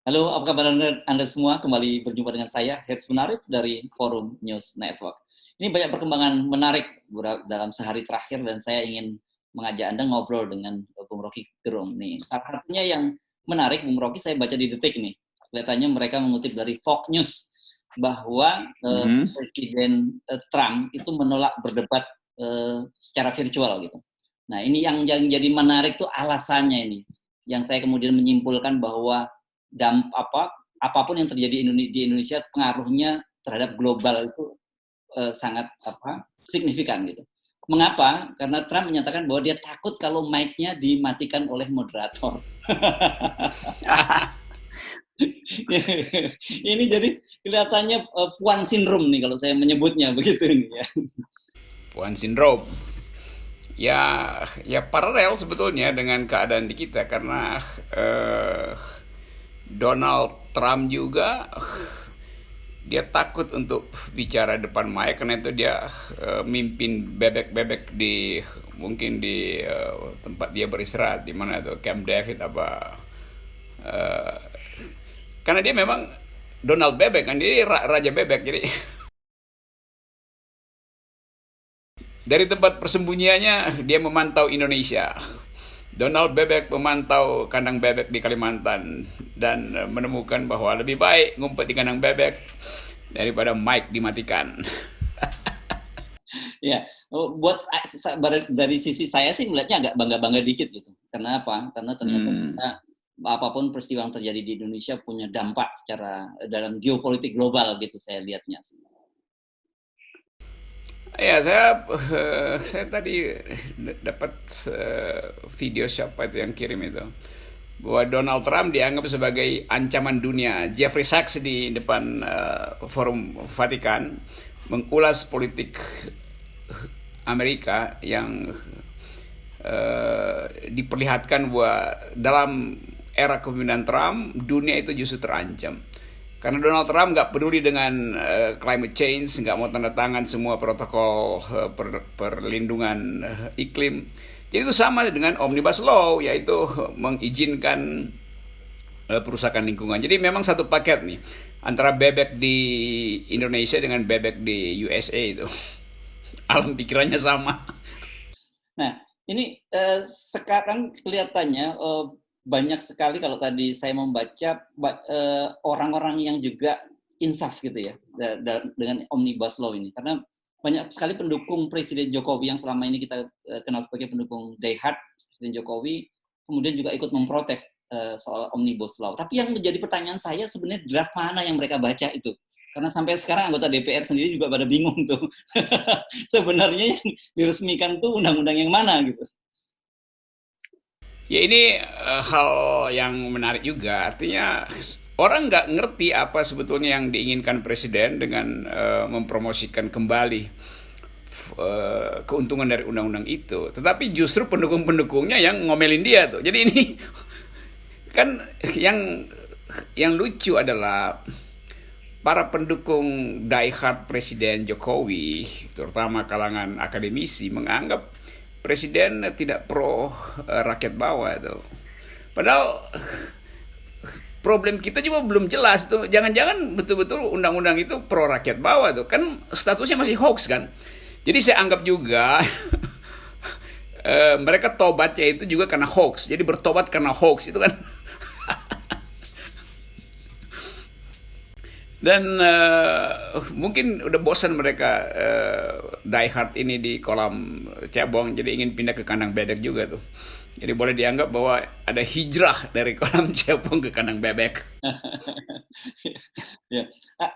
Halo, apa kabar Anda semua? Kembali berjumpa dengan saya, Herz Munarif dari Forum News Network. Ini banyak perkembangan menarik dalam sehari terakhir dan saya ingin mengajak Anda ngobrol dengan Bung Rocky Gerung nih. Salah satunya yang menarik, Bung Rocky, saya baca di Detik nih. Kelihatannya mereka mengutip dari Fox News bahwa Presiden Trump itu menolak berdebat secara virtual gitu. Nah, ini yang jadi menarik tuh alasannya ini. Yang saya kemudian menyimpulkan bahwa apapun yang terjadi di Indonesia pengaruhnya terhadap global itu sangat signifikan gitu. Mengapa? Karena Trump menyatakan bahwa dia takut kalau mic-nya dimatikan oleh moderator. Ini jadi kelihatannya Puan Syndrome nih kalau saya menyebutnya begitu ini ya. Puan Syndrome. Ya paralel sebetulnya dengan keadaan di kita karena Donald Trump juga dia takut untuk bicara depan mic karena itu dia mimpin bebek-bebek di mungkin di tempat dia beristirahat di mana itu Camp David apa karena dia memang Donald Bebek kan dia raja bebek jadi dari tempat persembunyiannya dia memantau Indonesia. Donald Bebek memantau kandang bebek di Kalimantan dan menemukan bahwa lebih baik ngumpet di kandang bebek daripada mic dimatikan. Ya, buat dari sisi saya sih melihatnya agak bangga-bangga dikit gitu. Karena apa? Karena ternyata kita, apapun peristiwa yang terjadi di Indonesia punya dampak secara dalam geopolitik global gitu saya lihatnya sih. Ya, saya tadi dapat video siapa itu yang kirim itu bahwa Donald Trump dianggap sebagai ancaman dunia. Jeffrey Sachs di depan Forum Vatikan mengulas politik Amerika yang diperlihatkan bahwa dalam era kepemimpinan Trump dunia itu justru terancam. Karena Donald Trump nggak peduli dengan climate change, nggak mau tanda tangan semua protokol perlindungan iklim. Jadi itu sama dengan Omnibus Law, yaitu mengizinkan perusahaan lingkungan. Jadi memang satu paket nih antara bebek di Indonesia dengan bebek di USA itu. Alam pikirannya sama. Nah, ini sekarang kelihatannya banyak sekali kalau tadi saya membaca orang-orang yang juga insaf gitu ya dengan Omnibus Law ini. Karena banyak sekali pendukung Presiden Jokowi yang selama ini kita kenal sebagai pendukung diehard Presiden Jokowi, kemudian juga ikut memprotes soal Omnibus Law. Tapi yang menjadi pertanyaan saya sebenarnya draft mana yang mereka baca itu? Karena sampai sekarang anggota DPR sendiri juga pada bingung tuh. Sebenarnya yang diresmikan tuh undang-undang yang mana gitu. Ya ini hal yang menarik juga. Artinya orang nggak ngerti apa sebetulnya yang diinginkan presiden dengan mempromosikan kembali keuntungan dari undang-undang itu. Tetapi justru pendukung-pendukungnya yang ngomelin dia tuh. Jadi ini kan yang lucu adalah para pendukung diehard Presiden Jokowi, terutama kalangan akademisi, menganggap Presiden tidak pro rakyat bawah itu. Padahal problem kita juga belum jelas tuh. Jangan-jangan betul-betul undang-undang itu pro rakyat bawah tuh. Kan statusnya masih hoax kan. Jadi saya anggap juga mereka tobatnya itu juga karena hoax. Jadi bertobat karena hoax itu kan. Dan mungkin udah bosan mereka die hard ini di kolam cabang, jadi ingin pindah ke kandang bebek juga tuh. Jadi boleh dianggap bahwa ada hijrah dari kolam cabang ke kandang bebek. Ya.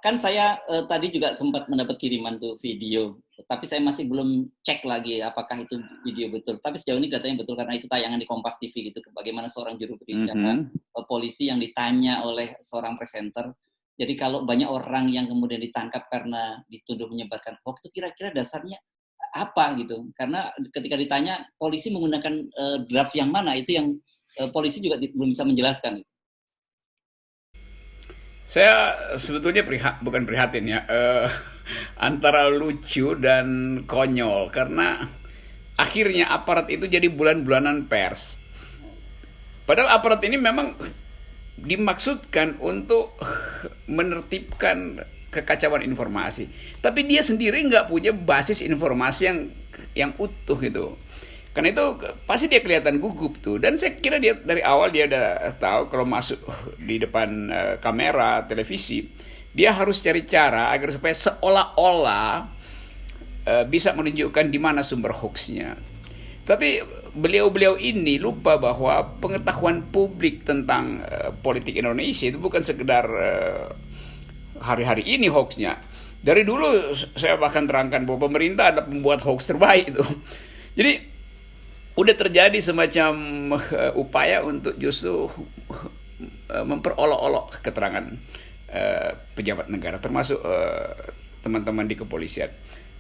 Kan saya tadi juga sempat mendapat kiriman tuh video, tapi saya masih belum cek lagi apakah itu video betul. Tapi sejauh ini katanya betul karena itu tayangan di Kompas TV gitu. Bagaimana seorang juru bicara polisi yang ditanya oleh seorang presenter. Jadi kalau banyak orang yang kemudian ditangkap karena dituduh menyebarkan hoax itu kira-kira dasarnya apa gitu? Karena ketika ditanya polisi menggunakan draft yang mana itu yang polisi juga belum bisa menjelaskan. Saya sebetulnya bukan prihatin ya, antara lucu dan konyol karena akhirnya aparat itu jadi bulan-bulanan pers. Padahal aparat ini memang dimaksudkan untuk menertibkan kekacauan informasi. Tapi dia sendiri nggak punya basis informasi yang utuh gitu. Karena itu pasti dia kelihatan gugup tuh. Dan saya kira dia dari awal dia udah tahu kalau masuk di depan kamera televisi, dia harus cari cara agar supaya seolah-olah bisa menunjukkan di mana sumber hoaxnya. Tapi beliau-beliau ini lupa bahwa pengetahuan publik tentang politik Indonesia itu bukan sekedar hari-hari ini hoaxnya. Dari dulu saya bahkan terangkan bahwa pemerintah adalah pembuat hoax terbaik itu. Jadi udah terjadi semacam upaya untuk justru memperolok-olok keterangan pejabat negara, termasuk teman-teman di kepolisian.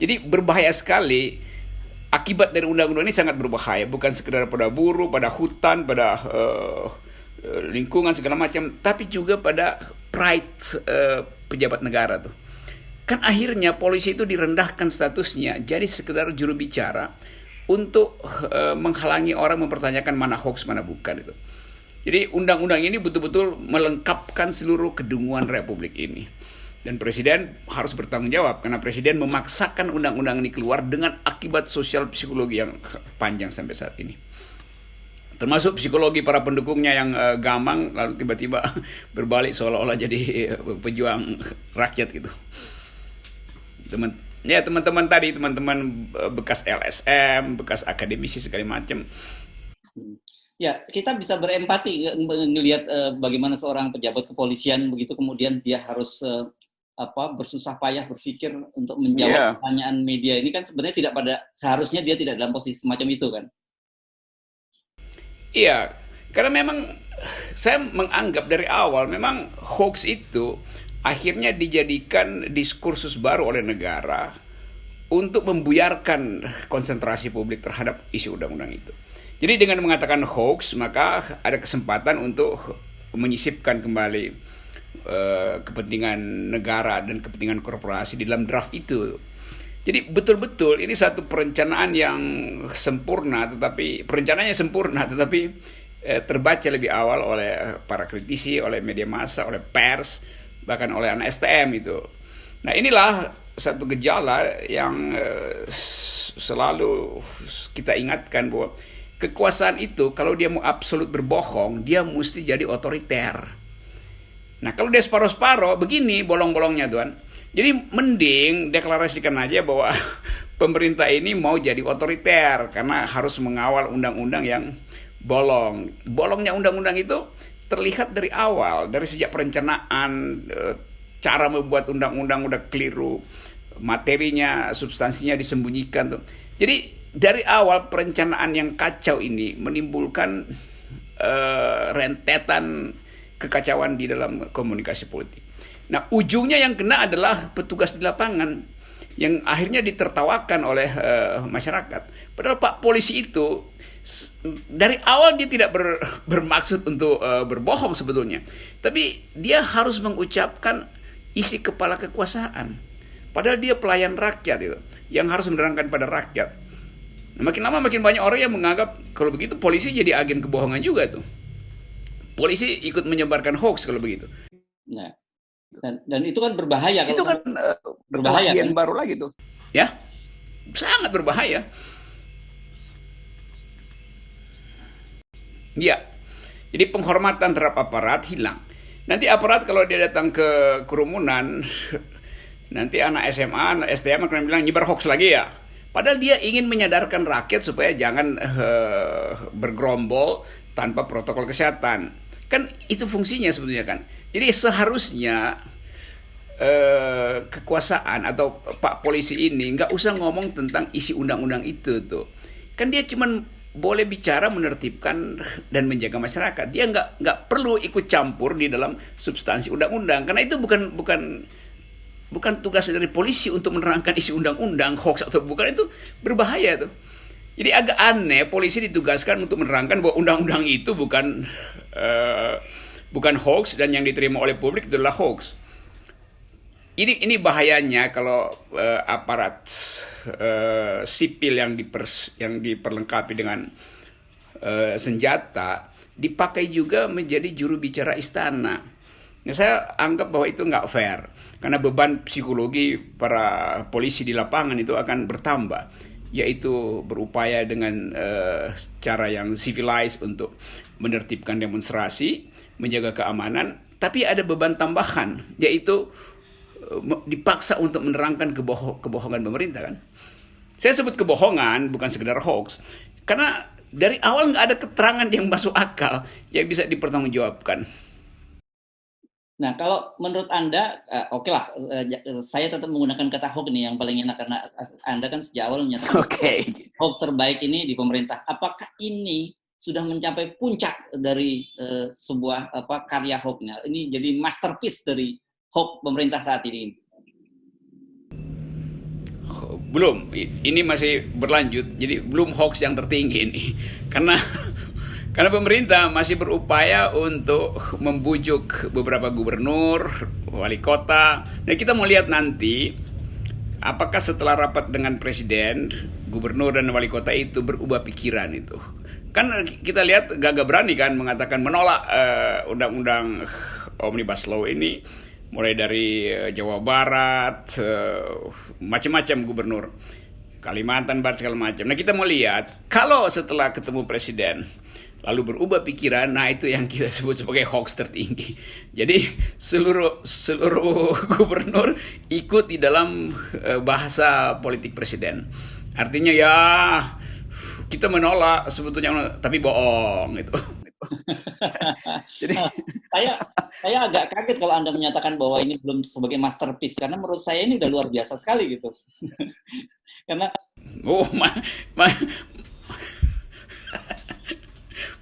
Jadi berbahaya sekali. Akibat dari undang-undang ini sangat berbahaya, bukan sekedar pada buruh, pada hutan, pada lingkungan segala macam, tapi juga pada pride pejabat negara tuh. Kan akhirnya polisi itu direndahkan statusnya jadi sekedar juru bicara untuk menghalangi orang mempertanyakan mana hoax mana bukan itu. Jadi undang-undang ini betul-betul melengkapkan seluruh kedunguan Republik ini. Dan Presiden harus bertanggung jawab karena Presiden memaksakan undang-undang ini keluar dengan akibat sosial psikologi yang panjang sampai saat ini. Termasuk psikologi para pendukungnya yang gamang lalu tiba-tiba berbalik seolah-olah jadi pejuang rakyat gitu. Teman-teman tadi, teman-teman bekas LSM, bekas akademisi segala macam. Ya, kita bisa berempati melihat bagaimana seorang pejabat kepolisian begitu kemudian dia harus bersusah payah berpikir untuk menjawab pertanyaan media ini kan sebenarnya seharusnya dia tidak dalam posisi semacam itu kan? Iya, karena memang saya menganggap dari awal memang hoax itu akhirnya dijadikan diskursus baru oleh negara untuk membuyarkan konsentrasi publik terhadap isi undang-undang itu. Jadi dengan mengatakan hoax maka ada kesempatan untuk menyisipkan kembali kepentingan negara dan kepentingan korporasi di dalam draft itu. Jadi betul-betul ini satu perencanaan yang sempurna, tetapi perencanaannya sempurna, tetapi terbaca lebih awal oleh para kritisi, oleh media massa, oleh pers, bahkan oleh anak STM itu. Nah inilah satu gejala yang selalu kita ingatkan bahwa kekuasaan itu kalau dia mau absolut berbohong, dia mesti jadi otoriter. Nah kalau dia separuh-separuh, begini bolong-bolongnya Tuan. Jadi mending deklarasikan aja bahwa pemerintah ini mau jadi otoriter karena harus mengawal undang-undang yang bolong. Bolongnya undang-undang itu terlihat dari awal, dari sejak perencanaan, cara membuat undang-undang udah keliru, materinya, substansinya disembunyikan tuh. Jadi dari awal perencanaan yang kacau ini menimbulkan rentetan kekacauan di dalam komunikasi politik. Nah, ujungnya yang kena adalah petugas di lapangan yang akhirnya ditertawakan oleh masyarakat. Padahal Pak Polisi itu dari awal dia tidak bermaksud untuk berbohong sebetulnya. Tapi dia harus mengucapkan isi kepala kekuasaan. Padahal dia pelayan rakyat itu, yang harus menerangkan pada rakyat. Nah, makin lama makin banyak orang yang menganggap kalau begitu polisi jadi agen kebohongan juga tuh. Polisi ikut menyebarkan hoax kalau begitu. Nah, dan itu kan berbahaya. Itu kan berbahaya kan? Baru lagi tuh. Ya, sangat berbahaya. Ya, jadi penghormatan terhadap aparat hilang. Nanti aparat kalau dia datang ke kerumunan, nanti anak SMA, anak STM akan bilang nyebar hoax lagi ya. Padahal dia ingin menyadarkan rakyat supaya jangan bergerombol tanpa protokol kesehatan. Kan itu fungsinya sebetulnya kan. Jadi seharusnya kekuasaan atau Pak Polisi ini nggak usah ngomong tentang isi undang-undang itu tuh. Kan dia cuma boleh bicara menertibkan dan menjaga masyarakat. Dia nggak perlu ikut campur di dalam substansi undang-undang karena itu bukan tugas dari polisi untuk menerangkan isi undang-undang, hoax atau bukan, itu berbahaya tuh. Jadi agak aneh polisi ditugaskan untuk menerangkan bahwa undang-undang itu bukan hoax dan yang diterima oleh publik adalah hoax. Ini bahayanya kalau aparat sipil yang diperlengkapi dengan senjata dipakai juga menjadi juru bicara istana. Nah, saya anggap bahwa itu nggak fair, karena beban psikologi para polisi di lapangan itu akan bertambah, yaitu berupaya dengan cara yang civilized untuk menertibkan demonstrasi, menjaga keamanan, tapi ada beban tambahan, yaitu dipaksa untuk menerangkan kebohongan pemerintah kan. Saya sebut kebohongan bukan sekedar hoax, karena dari awal nggak ada keterangan yang masuk akal yang bisa dipertanggungjawabkan. Nah, kalau menurut Anda, oke lah, saya tetap menggunakan kata hoax nih yang paling enak, karena Anda kan sejak awal menyatakan hoax terbaik ini di pemerintah. Apakah ini sudah mencapai puncak dari sebuah karya hoaxnya? Ini jadi masterpiece dari hoax pemerintah saat ini. Belum, ini masih berlanjut, jadi belum hoax yang tertinggi ini. Karena pemerintah masih berupaya untuk membujuk beberapa gubernur, wali kota. Nah, kita mau lihat nanti apakah setelah rapat dengan presiden, gubernur dan wali kota itu berubah pikiran itu. Kan kita lihat gagah berani kan mengatakan menolak undang-undang Omnibus Law ini, mulai dari Jawa Barat, macam-macam gubernur, Kalimantan Barat segala macam. Nah, kita mau lihat kalau setelah ketemu presiden lalu berubah pikiran, nah itu yang kita sebut sebagai hoax tertinggi. Jadi seluruh gubernur ikut di dalam bahasa politik presiden. Artinya ya kita menolak sebetulnya, tapi bohong itu. Jadi saya agak kaget kalau Anda menyatakan bahwa ini belum sebagai masterpiece, karena menurut saya ini udah luar biasa sekali gitu. Karena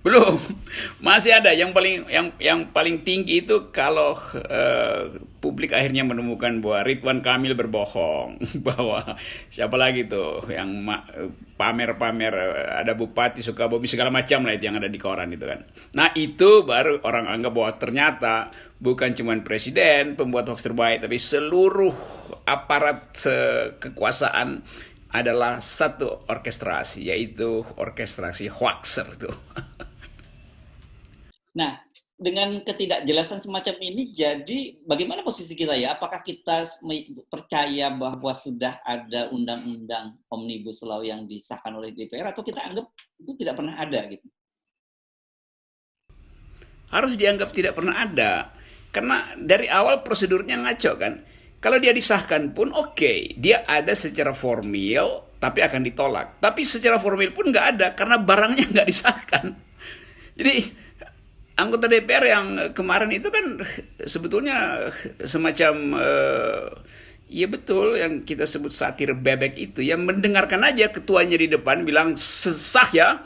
belum, masih ada yang paling tinggi itu kalau publik akhirnya menemukan bahwa Ridwan Kamil berbohong, bahwa siapa lagi tuh yang pamer-pamer ada Bupati Sukabumi segala macam lah itu yang ada di koran itu kan. Nah, itu baru orang anggap bahwa ternyata bukan cuma presiden pembuat hoax terbaik, tapi seluruh aparat kekuasaan adalah satu orkestrasi, yaitu orkestrasi hoaxer itu. Nah, dengan ketidakjelasan semacam ini, jadi bagaimana posisi kita ya? Apakah kita percaya bahwa sudah ada undang-undang Omnibus Law yang disahkan oleh DPR, atau kita anggap itu tidak pernah ada gitu? Harus dianggap tidak pernah ada, karena dari awal prosedurnya ngaco kan. Kalau dia disahkan pun oke, dia ada secara formil, tapi akan ditolak. Tapi secara formil pun nggak ada, karena barangnya nggak disahkan. Jadi anggota DPR yang kemarin itu kan sebetulnya semacam ya betul yang kita sebut satir bebek itu, yang mendengarkan aja ketuanya di depan bilang sah ya,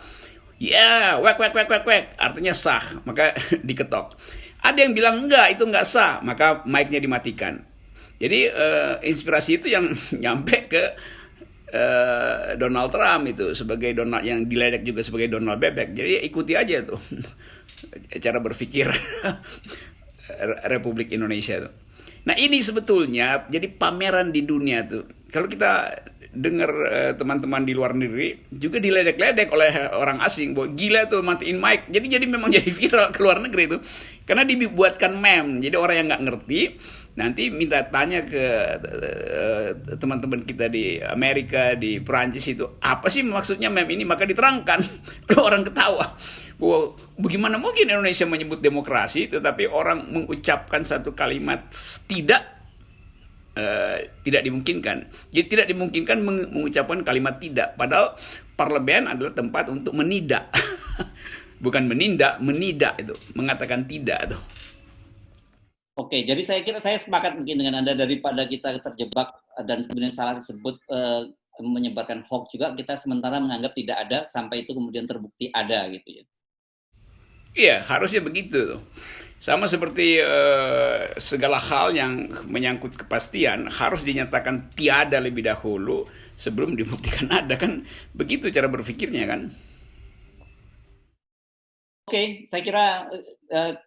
ya wek wek wek wek wek, artinya sah, maka diketok. Ada yang bilang enggak, itu enggak sah, maka mic-nya dimatikan. Jadi inspirasi itu yang nyampe ke Donald Trump itu sebagai Donald yang diledek juga sebagai Donald bebek. Jadi ikuti aja tuh cara berpikir Republik Indonesia tuh. Nah, ini sebetulnya jadi pameran di dunia tuh. Kalau kita dengar teman-teman di luar negeri juga diledek-ledek oleh orang asing bahwa gila tuh matiin mic. Jadi memang jadi viral ke luar negeri tuh. Karena dibuatkan meme. Jadi orang yang nggak ngerti nanti minta tanya ke teman-teman kita di Amerika, di Perancis itu, apa sih maksudnya meme ini? Maka diterangkan. Lalu orang ketawa. Wow, bagaimana mungkin Indonesia menyebut demokrasi tetapi orang mengucapkan satu kalimat tidak dimungkinkan. Jadi tidak dimungkinkan mengucapkan kalimat tidak, padahal parlemen adalah tempat untuk menidak. Bukan menindak, menidak itu, mengatakan tidak itu. Oke, jadi saya kira saya sepakat mungkin dengan Anda, daripada kita terjebak dan kemudian salah disebut menyebarkan hoax juga, kita sementara menganggap tidak ada sampai itu kemudian terbukti ada gitu ya. Iya, harusnya begitu. Sama seperti segala hal yang menyangkut kepastian harus dinyatakan tiada lebih dahulu sebelum dibuktikan ada, kan begitu cara berpikirnya kan. Oke, saya kira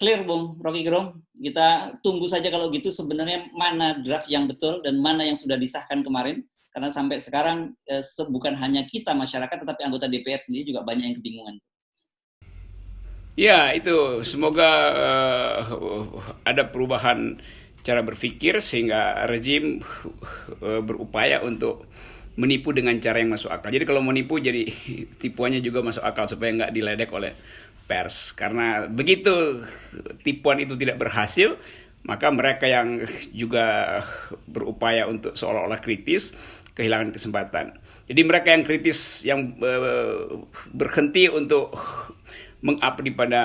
clear Bung Rocky Gerung. Kita tunggu saja kalau gitu sebenarnya mana draft yang betul dan mana yang sudah disahkan kemarin. Karena sampai sekarang bukan hanya kita masyarakat, tetapi anggota DPR sendiri juga banyak yang kebingungan. Ya, itu semoga ada perubahan cara berpikir sehingga rejim berupaya untuk menipu dengan cara yang masuk akal. Jadi kalau mau nipu jadi tipuannya juga masuk akal supaya nggak diledek oleh pers. Karena begitu tipuan itu tidak berhasil, maka mereka yang juga berupaya untuk seolah-olah kritis kehilangan kesempatan. Jadi mereka yang kritis yang berhenti untuk mengabdi pada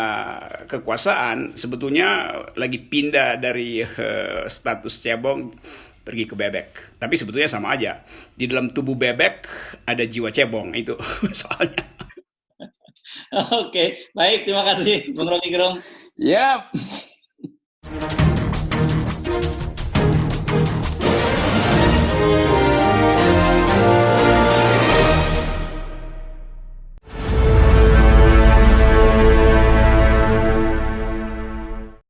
kekuasaan sebetulnya lagi pindah dari status cebong pergi ke bebek. Tapi sebetulnya sama aja. Di dalam tubuh bebek ada jiwa cebong itu soalnya. Oke, baik, terima kasih Bung Rocky Gerung. Ya,